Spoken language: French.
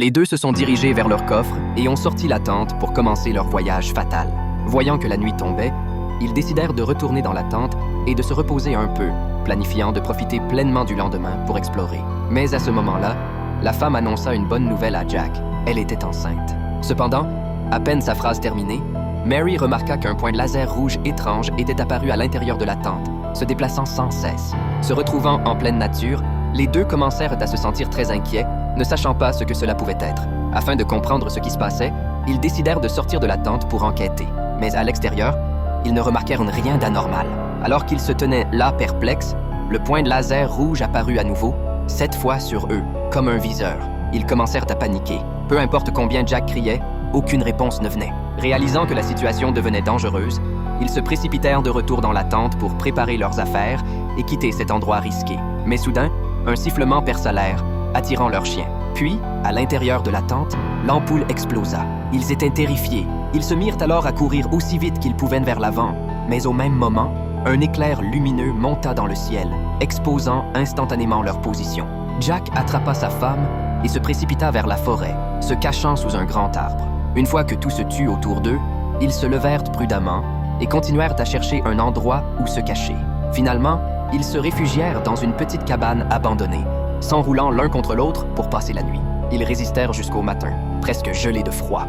Les deux se sont dirigés vers leur coffre et ont sorti la tente pour commencer leur voyage fatal. Voyant que la nuit tombait, ils décidèrent de retourner dans la tente et de se reposer un peu, planifiant de profiter pleinement du lendemain pour explorer. Mais à ce moment-là, la femme annonça une bonne nouvelle à Jack. Elle était enceinte. Cependant, à peine sa phrase terminée, Mary remarqua qu'un point de laser rouge étrange était apparu à l'intérieur de la tente, se déplaçant sans cesse. Se retrouvant en pleine nature, les deux commencèrent à se sentir très inquiets, ne sachant pas ce que cela pouvait être. Afin de comprendre ce qui se passait, ils décidèrent de sortir de la tente pour enquêter. Mais à l'extérieur, ils ne remarquèrent rien d'anormal. Alors qu'ils se tenaient là perplexes, le point de laser rouge apparut à nouveau, cette fois sur eux, comme un viseur. Ils commencèrent à paniquer. Peu importe combien Jack criait, aucune réponse ne venait. Réalisant que la situation devenait dangereuse, ils se précipitèrent de retour dans la tente pour préparer leurs affaires et quitter cet endroit risqué. Mais soudain, un sifflement perça l'air, attirant leur chien. Puis, à l'intérieur de la tente, l'ampoule explosa. Ils étaient terrifiés. Ils se mirent alors à courir aussi vite qu'ils pouvaient vers l'avant. Mais au même moment, un éclair lumineux monta dans le ciel, exposant instantanément leur position. Jack attrapa sa femme et se précipita vers la forêt, se cachant sous un grand arbre. Une fois que tout se tut autour d'eux, ils se levèrent prudemment et continuèrent à chercher un endroit où se cacher. Finalement, ils se réfugièrent dans une petite cabane abandonnée, s'enroulant l'un contre l'autre pour passer la nuit. Ils résistèrent jusqu'au matin, presque gelés de froid.